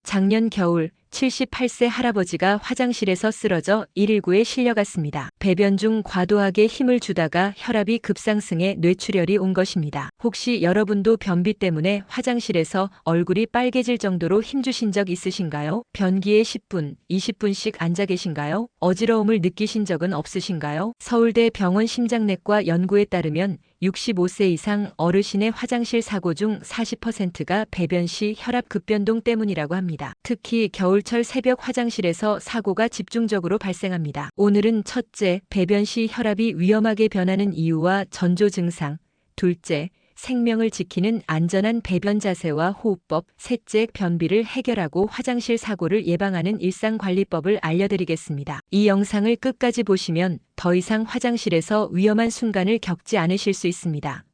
작년 겨울 78세 할아버지가 화장실에서 쓰러져 119에 실려갔습니다. 배변 중 과도하게 힘을 주다가 혈압이 급상승해 뇌출혈이 온 것입니다. 혹시 여러분도 변비 때문에 화장실에서 얼굴이 빨개질 정도로 힘주신 적 있으신가요? 변기에 10분, 20분씩 앉아 계신가요? 어지러움을 느끼신 적은 없으신가요? 서울대 병원 심장내과 연구에 따르면 65세 이상 어르신의 화장실 사고 중 40%가 배변 시 혈압 급변동 때문이라고 합니다. 특히 겨울철 새벽 화장실에서 사고가 집중적으로 발생합니다. 오늘은 첫째, 배변 시 혈압이 위험하게 변하는 이유와 전조 증상, 둘째, 생명을 지키는 안전한 배변 자세와 호흡법, 셋째, 변비를 해결하고 화장실 사고를 예방하는 일상관리법을 알려드리겠습니다. 이 영상을 끝까지 보시면 더 이상 화장실에서 위험한 순간을 겪지 않으실 수 있습니다.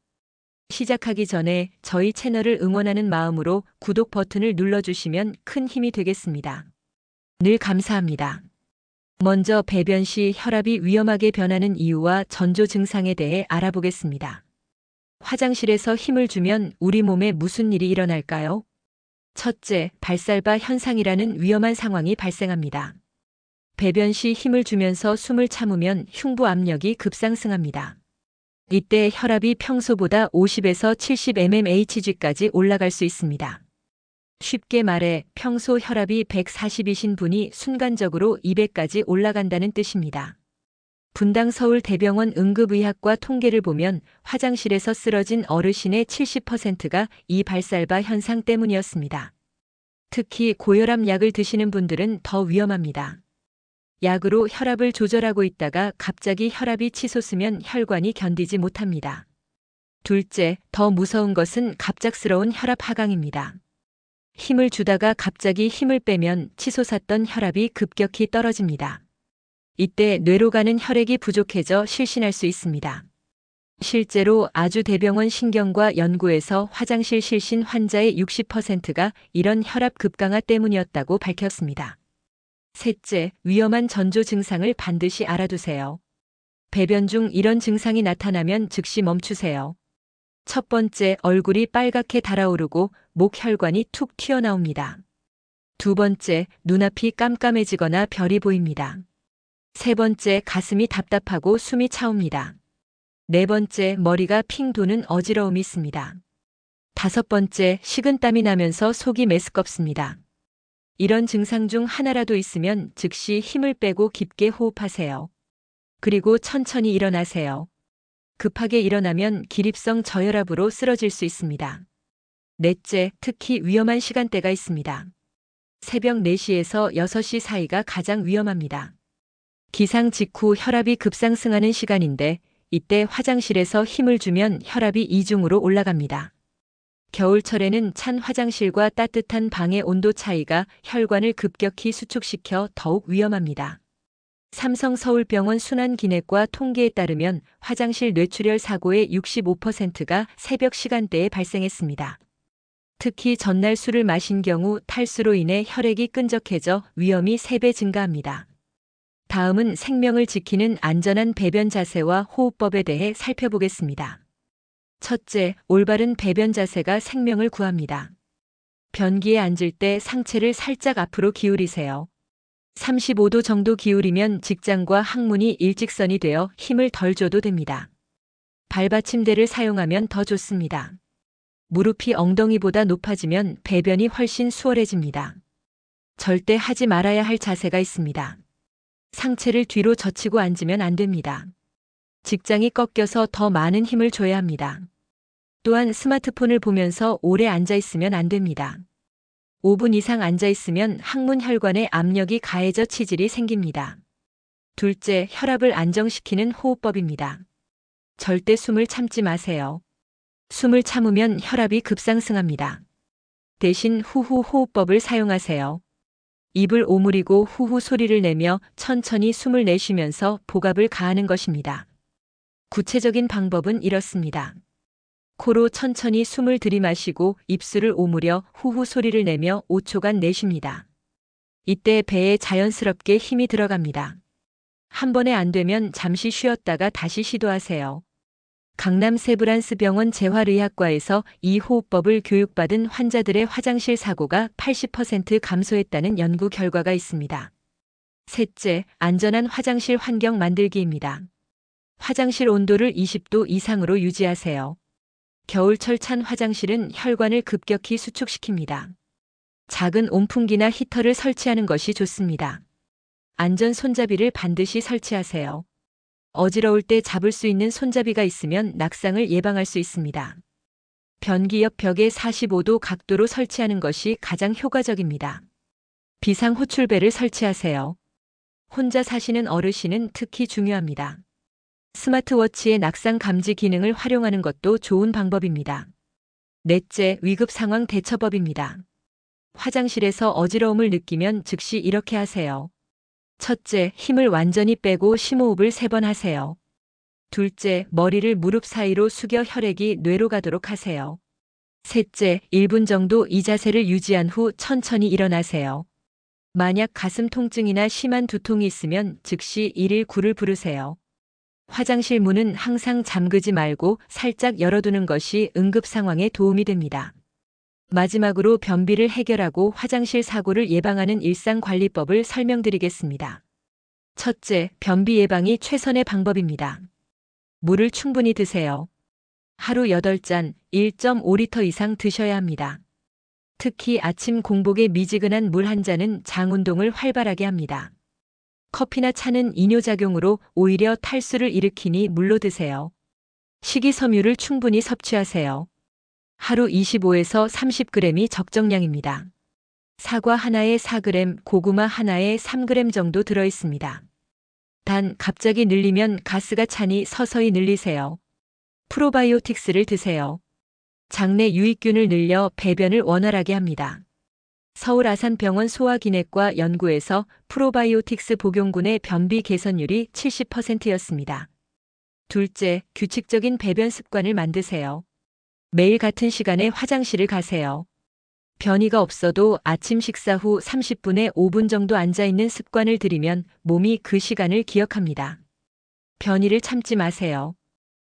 시작하기 전에 저희 채널을 응원하는 마음으로 구독 버튼을 눌러주시면 큰 힘이 되겠습니다. 늘 감사합니다. 먼저 배변 시 혈압이 위험하게 변하는 이유와 전조 증상에 대해 알아보겠습니다. 화장실에서 힘을 주면 우리 몸에 무슨 일이 일어날까요? 첫째, 발살바 현상이라는 위험한 상황이 발생합니다. 배변 시 힘을 주면서 숨을 참으면 흉부 압력이 급상승합니다. 이때 혈압이 평소보다 50에서 70 mmHg까지 올라갈 수 있습니다. 쉽게 말해 평소 혈압이 140이신 분이 순간적으로 200까지 올라간다는 뜻입니다. 분당 서울대병원 응급의학과 통계를 보면 화장실에서 쓰러진 어르신의 70%가 이 발살바 현상 때문이었습니다. 특히 고혈압 약을 드시는 분들은 더 위험합니다. 약으로 혈압을 조절하고 있다가 갑자기 혈압이 치솟으면 혈관이 견디지 못합니다. 둘째, 더 무서운 것은 갑작스러운 혈압 하강입니다. 힘을 주다가 갑자기 힘을 빼면 치솟았던 혈압이 급격히 떨어집니다. 이때 뇌로 가는 혈액이 부족해져 실신할 수 있습니다. 실제로 아주 대병원 신경과 연구에서 화장실 실신 환자의 60%가 이런 혈압 급강하 때문이었다고 밝혔습니다. 셋째, 위험한 전조 증상을 반드시 알아두세요. 배변 중 이런 증상이 나타나면 즉시 멈추세요. 첫 번째, 얼굴이 빨갛게 달아오르고 목 혈관이 툭 튀어나옵니다. 두 번째, 눈앞이 깜깜해지거나 별이 보입니다. 세 번째, 가슴이 답답하고 숨이 차옵니다. 네 번째, 머리가 핑 도는 어지러움이 있습니다. 다섯 번째, 식은땀이 나면서 속이 메스껍습니다. 이런 증상 중 하나라도 있으면 즉시 힘을 빼고 깊게 호흡하세요. 그리고 천천히 일어나세요. 급하게 일어나면 기립성 저혈압으로 쓰러질 수 있습니다. 넷째, 특히 위험한 시간대가 있습니다. 새벽 4시에서 6시 사이가 가장 위험합니다. 기상 직후 혈압이 급상승하는 시간인데 이때 화장실에서 힘을 주면 혈압이 이중으로 올라갑니다. 겨울철에는 찬 화장실과 따뜻한 방의 온도 차이가 혈관을 급격히 수축시켜 더욱 위험합니다. 삼성서울병원 순환기내과 통계에 따르면 화장실 뇌출혈 사고의 65%가 새벽 시간대에 발생했습니다. 특히 전날 술을 마신 경우 탈수로 인해 혈액이 끈적해져 위험이 3배 증가합니다. 다음은 생명을 지키는 안전한 배변 자세와 호흡법에 대해 살펴보겠습니다. 첫째, 올바른 배변 자세가 생명을 구합니다. 변기에 앉을 때 상체를 살짝 앞으로 기울이세요. 35도 정도 기울이면 직장과 항문이 일직선이 되어 힘을 덜 줘도 됩니다. 발받침대를 사용하면 더 좋습니다. 무릎이 엉덩이보다 높아지면 배변이 훨씬 수월해집니다. 절대 하지 말아야 할 자세가 있습니다. 상체를 뒤로 젖히고 앉으면 안 됩니다. 직장이 꺾여서 더 많은 힘을 줘야 합니다. 또한 스마트폰을 보면서 오래 앉아 있으면 안 됩니다. 5분 이상 앉아 있으면 항문 혈관에 압력이 가해져 치질이 생깁니다. 둘째, 혈압을 안정시키는 호흡법입니다. 절대 숨을 참지 마세요. 숨을 참으면 혈압이 급상승합니다. 대신 후후 호흡법을 사용하세요. 입을 오므리고 후후 소리를 내며 천천히 숨을 내쉬면서 복압을 가하는 것입니다. 구체적인 방법은 이렇습니다. 코로 천천히 숨을 들이마시고 입술을 오므려 후후 소리를 내며 5초간 내쉽니다. 이때 배에 자연스럽게 힘이 들어갑니다. 한 번에 안 되면 잠시 쉬었다가 다시 시도하세요. 강남 세브란스 병원 재활의학과에서 이 호흡법을 교육받은 환자들의 화장실 사고가 80% 감소했다는 연구 결과가 있습니다. 셋째, 안전한 화장실 환경 만들기입니다. 화장실 온도를 20도 이상으로 유지하세요. 겨울철 찬 화장실은 혈관을 급격히 수축시킵니다. 작은 온풍기나 히터를 설치하는 것이 좋습니다. 안전 손잡이를 반드시 설치하세요. 어지러울 때 잡을 수 있는 손잡이가 있으면 낙상을 예방할 수 있습니다. 변기 옆 벽에 45도 각도로 설치하는 것이 가장 효과적입니다. 비상 호출배를 설치하세요. 혼자 사시는 어르신은 특히 중요합니다. 스마트워치의 낙상 감지 기능을 활용하는 것도 좋은 방법입니다. 넷째, 위급 상황 대처법입니다. 화장실에서 어지러움을 느끼면 즉시 이렇게 하세요. 첫째, 힘을 완전히 빼고 심호흡을 3번 하세요. 둘째, 머리를 무릎 사이로 숙여 혈액이 뇌로 가도록 하세요. 셋째, 1분 정도 이 자세를 유지한 후 천천히 일어나세요. 만약 가슴 통증이나 심한 두통이 있으면 즉시 119를 부르세요. 화장실 문은 항상 잠그지 말고 살짝 열어두는 것이 응급 상황에 도움이 됩니다. 마지막으로 변비를 해결하고 화장실 사고를 예방하는 일상관리법을 설명드리겠습니다. 첫째, 변비 예방이 최선의 방법입니다. 물을 충분히 드세요. 하루 8잔, 1.5리터 이상 드셔야 합니다. 특히 아침 공복에 미지근한 물 한 잔은 장 운동을 활발하게 합니다. 커피나 차는 이뇨작용으로 오히려 탈수를 일으키니 물로 드세요. 식이섬유를 충분히 섭취하세요. 하루 25에서 30g이 적정량입니다. 사과 하나에 4g, 고구마 하나에 3g 정도 들어있습니다. 단, 갑자기 늘리면 가스가 차니 서서히 늘리세요. 프로바이오틱스를 드세요. 장내 유익균을 늘려 배변을 원활하게 합니다. 서울 아산병원 소화기내과 연구에서 프로바이오틱스 복용군의 변비 개선율이 70%였습니다. 둘째, 규칙적인 배변 습관을 만드세요. 매일 같은 시간에 화장실을 가세요. 변이가 없어도 아침 식사 후 30분에 5분 정도 앉아있는 습관을 들이면 몸이 그 시간을 기억합니다. 변이를 참지 마세요.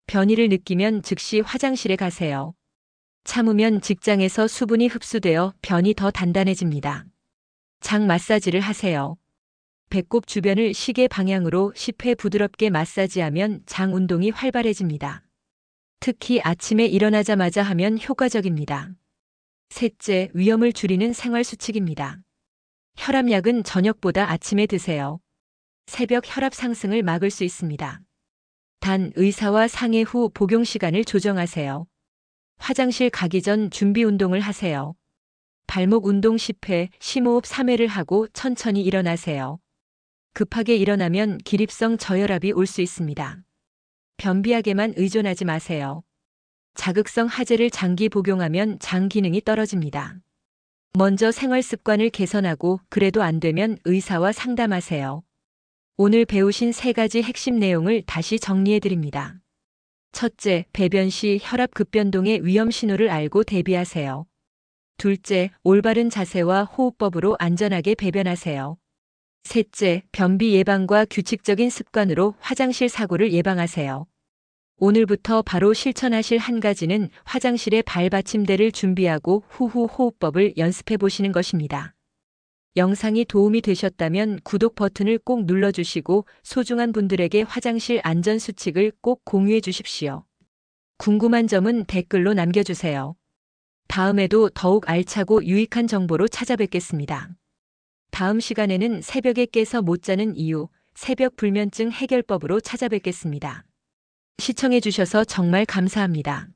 변이를 느끼면 즉시 화장실에 가세요. 참으면 직장에서 수분이 흡수되어 변이 더 단단해집니다. 장 마사지를 하세요. 배꼽 주변을 시계 방향으로 10회 부드럽게 마사지하면 장 운동이 활발해집니다. 특히 아침에 일어나자마자 하면 효과적입니다. 셋째, 위험을 줄이는 생활 수칙입니다. 혈압약은 저녁보다 아침에 드세요. 새벽 혈압 상승을 막을 수 있습니다. 단, 의사와 상의 후 복용 시간을 조정하세요. 화장실 가기 전 준비 운동을 하세요. 발목 운동 10회, 심호흡 3회를 하고 천천히 일어나세요. 급하게 일어나면 기립성 저혈압이 올 수 있습니다. 변비약에만 의존하지 마세요. 자극성 하재를 장기 복용하면 장 기능이 떨어집니다. 먼저 생활 습관을 개선하고 그래도 안 되면 의사와 상담하세요. 오늘 배우신 3가지 핵심 내용을 다시 정리해 드립니다. 첫째, 배변 시 혈압 급변동의 위험 신호를 알고 대비하세요. 둘째, 올바른 자세와 호흡법으로 안전하게 배변하세요. 셋째, 변비 예방과 규칙적인 습관으로 화장실 사고를 예방하세요. 오늘부터 바로 실천하실 한 가지는 화장실에 발받침대를 준비하고 후후 호흡법을 연습해 보시는 것입니다. 영상이 도움이 되셨다면 구독 버튼을 꼭 눌러주시고 소중한 분들에게 화장실 안전 수칙을 꼭 공유해 주십시오. 궁금한 점은 댓글로 남겨주세요. 다음에도 더욱 알차고 유익한 정보로 찾아뵙겠습니다. 다음 시간에는 새벽에 깨서 못 자는 이유, 새벽 불면증 해결법으로 찾아뵙겠습니다. 시청해 주셔서 정말 감사합니다.